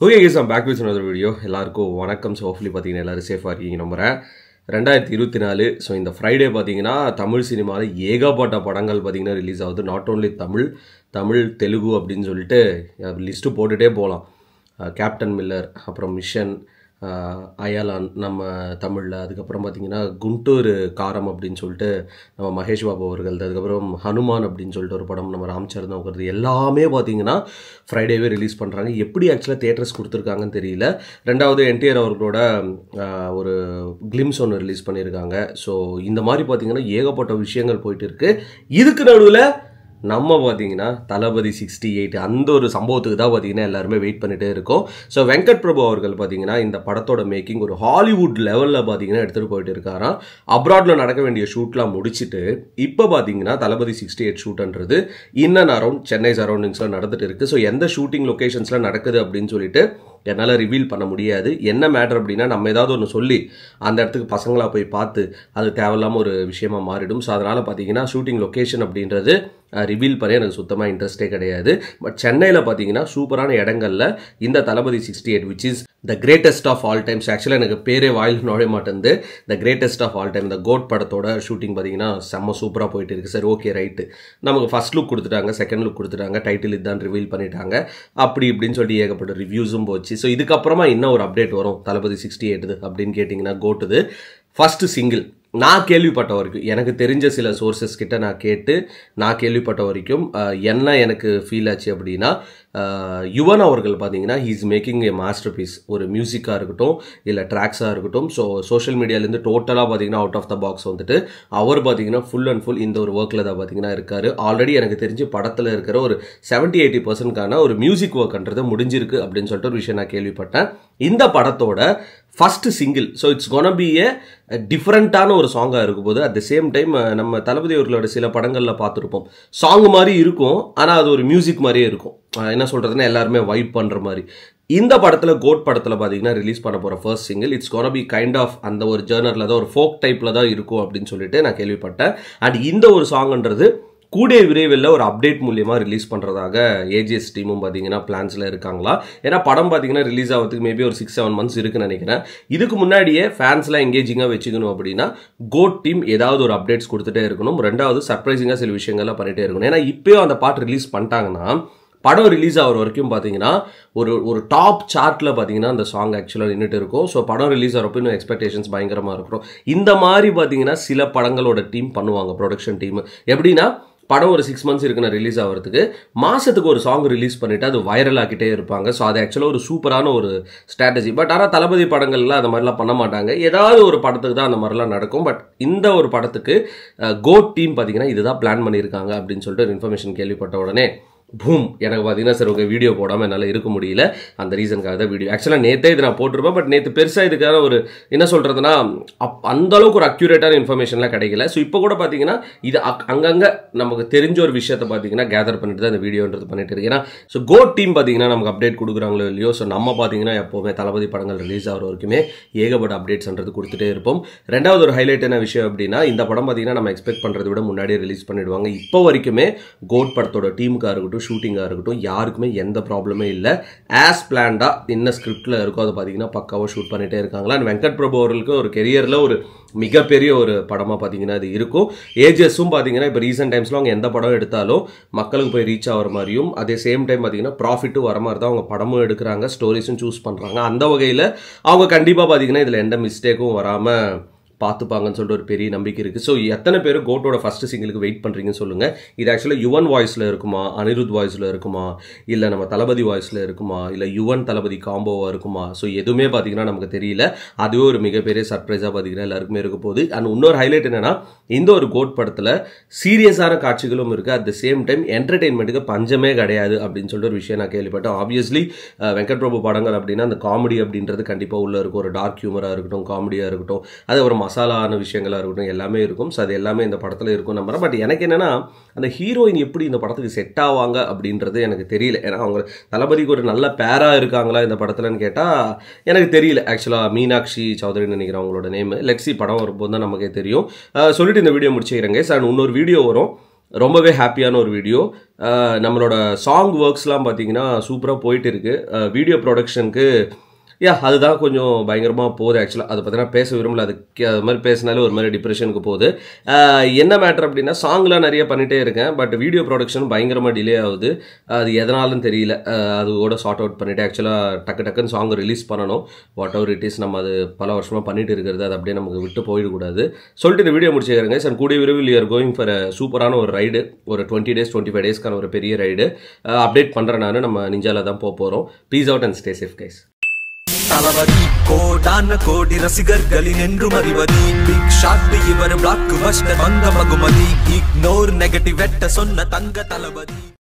Okay guys, I'm back with another video. எல்லாருக்கும் வணக்கம். So hopefully பார்த்தீங்கன்னா எல்லாரும் சேஃபாக இருக்கீங்க நம்புகிறேன். 2024 ஸோ இந்த ஃப்ரைடே பார்த்தீங்கன்னா தமிழ் சினிமாவில் ஏகப்பட்ட படங்கள் பார்த்தீங்கன்னா ரிலீஸ் ஆகுது. நாட் ஓன்லி தமிழ் தெலுங்கு அப்படின்னு சொல்லிட்டு லிஸ்ட்டு போட்டுகிட்டே போகலாம். கேப்டன் மில்லர், அப்புறம் மிஷன், அயலான் நம்ம தமிழில், அதுக்கப்புறம் பார்த்திங்கன்னா குண்டூர் காரம் அப்படின்னு சொல்லிட்டு நம்ம மகேஷ் பாபு அவர்கள், அதுக்கப்புறம் ஹனுமான் அப்படின்னு சொல்லிட்டு ஒரு படம் நம்ம ராம்சரண் அவர்கள், எல்லாமே பார்த்திங்கன்னா ஃப்ரைடேவே ரிலீஸ் பண்ணுறாங்க. எப்படி ஆக்சுவலாக தியேட்டர்ஸ் கொடுத்துருக்காங்கன்னு தெரியல. ரெண்டாவது என்டிஆர் அவர்களோட ஒரு கிளிம்ஸ் ஒன்று ரிலீஸ் பண்ணியிருக்காங்க. ஸோ இந்த மாதிரி பார்த்திங்கன்னா ஏகப்பட்ட விஷயங்கள் போயிட்டு இருக்குது. இதுக்கு நடுவில் நம்ம பார்த்தீங்கன்னா தளபதி 68 அந்த ஒரு சம்பவத்துக்கு தான் பார்த்தீங்கன்னா எல்லாருமே வெயிட் பண்ணிகிட்டே இருக்கோம். ஸோ வெங்கட் பிரபு அவர்கள் பார்த்தீங்கன்னா இந்த படத்தோட மேக்கிங் ஒரு ஹாலிவுட் லெவலில் பார்த்தீங்கன்னா எடுத்துகிட்டு போயிட்டு இருக்காராம். அப்ராடில் நடக்க வேண்டிய ஷூட்லாம் முடிச்சுட்டு இப்போ பார்த்தீங்கன்னா தளபதி 68 ஷூட்ன்றது இன் அண்ட் அரௌண்ட் சென்னை சரௌண்டிங்ஸில் நடந்துட்டு இருக்குது. ஸோ எந்த ஷூட்டிங் லொக்கேஷன்ஸில் நடக்குது அப்படின்னு சொல்லிட்டு என்னால் ரிவீல் பண்ண முடியாது. என்ன மேட்டர் அப்படின்னா, நம்ம ஏதாவது ஒன்று சொல்லி அந்த இடத்துக்கு பசங்களாக போய் பார்த்து அது தேவையில்லாமல் ஒரு விஷயமா மாறிடும். ஸோ அதனால் பார்த்தீங்கன்னா ஷூட்டிங் லொக்கேஷன் அப்படின்றது ரிவீல் பண்ண எனக்கு சுத்தமாக இன்ட்ரெஸ்டே கிடையாது. பட் சென்னையில் பார்த்தீங்கன்னா சூப்பரான இடங்களில் இந்த Thalapathy 68 which is the greatest of all times, ஆக்சுவலாக எனக்கு பேரே வாயில் நுழைய மாட்டேங்குது, the greatest of all time, இந்த கோட் படத்தோட ஷூட்டிங் பார்த்தீங்கன்னா செம்ம சூப்பராக போயிட்டு இருக்குது. சரி, ஓகே, ரைட்டு, நமக்கு ஃபஸ்ட் லுக் கொடுத்துட்டாங்க, செகண்ட் லுக் கொடுத்துட்டாங்க, டைட்டில் இதுதான் ரிவீல் பண்ணிட்டாங்க, அப்படி இப்படின்னு சொல்லி ஏகப்பட்ட ரிவ்யூஸும் போச்சு. ஸோ இதுக்கப்புறமா இன்னும் ஒரு அப்டேட் வரும் தளபதி 68 அப்படின்னு கேட்டிங்கன்னா கோட்டுது ஃபஸ்ட்டு சிங்கிள். நான் கேள்விப்பட்ட வரைக்கும், எனக்கு தெரிஞ்ச சில சோர்சஸ் கிட்ட நான் கேள்விப்பட்ட வரைக்கும் என்ன எனக்கு ஃபீல் ஆச்சு அப்படின்னா, யுவன் அவர்கள் பார்த்தீங்கன்னா he is making a masterpiece. ஒரு மியூசிக்காக இருக்கட்டும், இல்லை ட்ராக்ஸாக இருக்கட்டும். ஸோ சோஷியல் மீடியாலேருந்து டோட்டலாக பார்த்தீங்கன்னா அவுட் ஆஃப் த பாக்ஸ் வந்துட்டு அவர் பார்த்தீங்கன்னா ஃபுல் அண்ட் ஃபுல் இந்த ஒரு ஒர்க்கில் தான் பார்த்தீங்கன்னா இருக்கார். ஆல்ரெடி எனக்கு தெரிஞ்சு படத்தில் இருக்கிற ஒரு 70-80% ஒரு மியூசிக் ஒர்க்ன்றது முடிஞ்சிருக்கு அப்படின்னு சொல்லிட்டு ஒரு விஷயம் நான் கேள்விப்பட்டேன். இந்த படத்தோட first single, so it's gonna be a டிஃப்ரெண்ட்டான ஒரு சாங்காக இருக்கும் போது, அட் த சேம் டைம் நம்ம தளபதி அவர்களோட சில படங்களில் பார்த்துருப்போம், சாங் மாதிரி இருக்கும் ஆனால் அது ஒரு மியூசிக் மாதிரியே இருக்கும். என்ன சொல்கிறதுன்னா எல்லாருமே வைப் பண்ணுற மாதிரி. இந்த படத்தில் கோட் படத்தில் பார்த்தீங்கன்னா ரிலீஸ் பண்ண போகிற first single it's gonna be kind of அந்த ஒரு ஜேர்னரில் தான், ஒரு ஃபோக் டைப்பில் தான் இருக்கும் அப்படின்னு சொல்லிட்டு நான் கேள்விப்பட்டேன். அண்ட் இந்த ஒரு சாங்ன்றது கூடிய விரைவில் ஒரு அப்டேட் மூலியமாக ரிலீஸ் பண்ணுறதாக ஏஜிஎஸ் டீமும் பார்த்தீங்கன்னா பிளான்ஸில் இருக்காங்களா. ஏன்னா படம் பார்த்தீங்கன்னா ரிலீஸ் ஆகிறதுக்கு மேபி ஒரு 6-7 months இருக்குன்னு நினைக்கிறேன். இதுக்கு முன்னாடியே ஃபேன்ஸ்லாம் எங்கேஜிங்காக வச்சுக்கணும் அப்படின்னா கோட் டீம் ஏதாவது ஒரு அப்டேட்ஸ் கொடுத்துட்டே இருக்கணும். ரெண்டாவது சர்ப்ரைசிங்காக சில விஷயங்கள்லாம் பண்ணிகிட்டே இருக்கணும். ஏன்னா இப்போயும் அந்த பாட்டு ரிலீஸ் பண்ணிட்டாங்கன்னா படம் ரிலீஸ் ஆகிற வரைக்கும் பார்த்தீங்கன்னா ஒரு டாப் சார்ட்டில் பார்த்தீங்கன்னா அந்த சாங் ஆக்சுவலாக நின்றுட்டு இருக்கும். ஸோ படம் ரிலீஸ் ஆகிறப்போ இன்னும் எக்ஸ்பெக்டேஷன்ஸ் பயங்கரமாக இருக்கும். இந்த மாதிரி பார்த்தீங்கன்னா சில படங்களோட டீம் பண்ணுவாங்க, ப்ரொடக்ஷன் டீம். எப்படின்னா படம் ஒரு 6 months இருக்குன்னு ரிலீஸ் ஆகிறதுக்கு மாதத்துக்கு ஒரு சாங் ரிலீஸ் பண்ணிவிட்டு அது வைரல் ஆக்கிட்டே இருப்பாங்க. ஸோ அது ஆக்சுவலாக ஒரு சூப்பரான ஒரு ஸ்ட்ராட்டஜி. பட் ஆனால் தளபதி படங்கள்லாம் அந்த மாதிரிலாம் பண்ண மாட்டாங்க. ஏதாவது ஒரு படத்துக்கு தான் அந்த மாதிரிலாம் நடக்கும். பட் இந்த ஒரு படத்துக்கு கோட் டீம் பார்த்தீங்கன்னா இதுதான் பிளான் பண்ணியிருக்காங்க அப்படின்னு சொல்லிட்டு ஒரு இன்ஃபர்மேஷன் கேள்விப்பட்ட உடனே பூம், எனக்கு பார்த்தீங்கன்னா சரி உங்கள் வீடியோ போடாமல் என்னால் இருக்க முடியல. அந்த ரீசனுக்காக தான் வீடியோ. ஆக்சுவலாக நேற்றே இது நான் போட்டிருப்பேன். பட் நேற்று பெருசாக இதுக்காக ஒரு என்ன சொல்கிறதுனா அந்தளவுக்கு ஒரு அக்யூரேட்டான இன்ஃபர்மேஷன்லாம் கிடைக்கல. ஸோ இப்போ கூட பார்த்தீங்கன்னா இது அங்கங்கே நமக்கு தெரிஞ்ச ஒரு விஷயத்தை பார்த்தீங்கன்னா கேதர் பண்ணிட்டு தான் இந்த வீடியோன்றது பண்ணிட்டு இருக்கு. ஏன்னா ஸோ கோட் டீம் பார்த்தீங்கன்னா நமக்கு அப்டேட் கொடுக்குறாங்களோ இல்லையோ, ஸோ நம்ம பார்த்தீங்கன்னா எப்போவுமே தளபதி படங்கள் ரிலீஸ் ஆகிற வரைக்குமே ஏகப்பட்ட அப்டேட்ஸ்ன்றது கொடுத்துட்டே இருப்போம். ரெண்டாவது ஒரு ஹைலைட் என்ன விஷயம் அப்படின்னா, இந்த படம் பார்த்தீங்கன்னா நம்ம எக்ஸ்பெக்ட் பண்ணுறதை விட முன்னாடியே ரிலீஸ் பண்ணிடுவாங்க. இப்போ வரைக்குமே கோட் படத்தோட டீமுக்காக இருக்கட்டும், ஷூட்டிங்காக இருக்கட்டும், யாருக்குமே எந்த ப்ராப்ளமே இல்லை. ஆஸ் பிளான்டாக என்ன ஸ்கிரிப்டில் இருக்கோ அதை பார்த்தீங்கன்னா பக்காவாக ஷூட் பண்ணிகிட்டே இருக்காங்களா. அண்ட் வெங்கட் பிரபு அவர்களுக்கு ஒரு கெரியரில் ஒரு மிகப்பெரிய ஒரு படமாக பார்த்தீங்கன்னா அது இருக்கும். ஏஜஸும் பார்த்தீங்கன்னா இப்போ ரீசெண்ட் டைம்ஸில் அவங்க எந்த படம் எடுத்தாலும் மக்களுக்கு போய் ரீச் ஆகிற மாதிரியும், அதே சேம் டைம் பார்த்தீங்கன்னா ப்ராஃபிட்டும் வர மாதிரி தான் அவங்க படமும் எடுக்கிறாங்க, ஸ்டோரிஸும் சூஸ் பண்ணுறாங்க. அந்த வகையில் அவங்க கண்டிப்பாக பார்த்தீங்கன்னா இதில் எந்த மிஸ்டேக்கும் வராமல் பார்த்துப்பாங்கன்னு சொல்லிட்டு ஒரு பெரிய நம்பிக்கை இருக்குது. ஸோ எத்தனை பேர் கோட்டோட ஃபஸ்ட்டு சிங்கிளுக்கு வெயிட் பண்ணுறீங்கன்னு சொல்லுங்கள். இது ஆக்சுவலாக யுவன் வாய்ஸில் இருக்குமா, அனிருத் வாய்ஸில் இருக்குமா, இல்லை நம்ம தளபதி வாய்ஸில் இருக்குமா, இல்லை யுவன் தளபதி காம்போவாக இருக்குமா? ஸோ எதுவுமே பார்த்தீங்கன்னா நமக்கு தெரியல. அதுவே ஒரு மிகப்பெரிய சர்ப்ரைஸாக பார்த்தீங்கன்னா எல்லாருக்குமே இருக்க போகுது. அண்ட் இன்னொரு ஹைலைட் என்னென்னா, இந்த ஒரு கோட் படத்தில் சீரியஸான காட்சிகளும் இருக்குது, அட் த சேம் டைம் என்டர்டெயின்மெண்ட்டுக்கு பஞ்சமே கிடையாது அப்படின்னு சொல்லிட்டு ஒரு விஷயம் நான் கேள்விப்பட்டேன். ஆப்வியஸ்லி வெங்கட் பிரபு படங்கள் அப்படின்னா அந்த காமெடி அப்படின்றது கண்டிப்பாக உள்ளே இருக்கும். ஒரு டார்க் ஹியூமராக இருக்கட்டும், காமெடியாக இருக்கட்டும், அது ஒரு மசாலான விஷயங்களாக இருக்கட்டும், எல்லாமே இருக்கும். ஸோ அது எல்லாமே இந்த படத்தில் இருக்கும் நம்புறேன். பட் எனக்கு என்னென்னா, அந்த ஹீரோயின் எப்படி இந்த படத்துக்கு செட் ஆவாங்க அப்படின்றது எனக்கு தெரியல. ஏன்னா அவங்க தளபதிக்கு ஒரு நல்ல பேராக இருக்காங்களா இந்த படத்துலன்னு கேட்டால் எனக்கு தெரியல. ஆக்சுவலாக மீனாட்சி சௌதரின்னு நினைக்கிறேன் அவங்களோட நேம். லெக்ஸி படம் வரும்போது தான் நமக்கே தெரியும். சொல்லிட்டு இந்த வீடியோ முடிச்சுக்கிறேங்க. சார் இன்னொரு வீடியோ வரும், ரொம்பவே ஹாப்பியான ஒரு வீடியோ. நம்மளோட சாங் ஒர்க்ஸ்லாம் பார்த்தீங்கன்னா சூப்பராக போயிட்டு இருக்குது. வீடியோ ப்ரொடக்ஷனுக்கு அதுதான் கொஞ்சம் பயங்கரமாக போகுது. ஆக்சுவலாக அதை பற்றி நான் பேச விரும்பல. அது மாதிரி பேசினாலே ஒரு மாதிரி டிப்ரெஷனுக்கு போகுது. என்ன மேட்டர் அப்படின்னா, சாங்லாம் நிறைய பண்ணிகிட்டே இருக்கேன், பட் வீடியோ ப்ரொடக்ஷன் பயங்கரமாக டிலே ஆகுது. அது எதனாலும் தெரியல. அது கூட சார்ட் அவுட் பண்ணிவிட்டு ஆக்சுவலாக டக்குன்னு சாங் ரிலீஸ் பண்ணணும். வாட் எவர் இட் இஸ், நம்ம அது பல வருஷமாக பண்ணிட்டு இருக்கிறது, அது அப்படியே நமக்கு விட்டு போயிடக்கூடாது சொல்லிட்டு இந்த வீடியோ முடிச்சுக்கிறேங்க. சார் கூடிய விரைவில் யூ ஆர் கோயிங் ஃபார் சூப்பரான ஒரு ரைடு, ஒரு 20 days 25 daysக்கான ஒரு பெரிய ரைடு அப்டேட் பண்ணுறேன். நான் நம்ம நிஞ்சால தான் போகிறோம். Peace out and stay safe guys. Thalapathy கோடான கோடி ரசிகர்களின் என்றும் அறிவதி, பிக் ஷாட் இவர் பிளாக் பஸ்டர் வந்த மகுமதி, இக்னோர் நெகட்டிவ் வெட்ட சொன்ன தங்க தளபதி.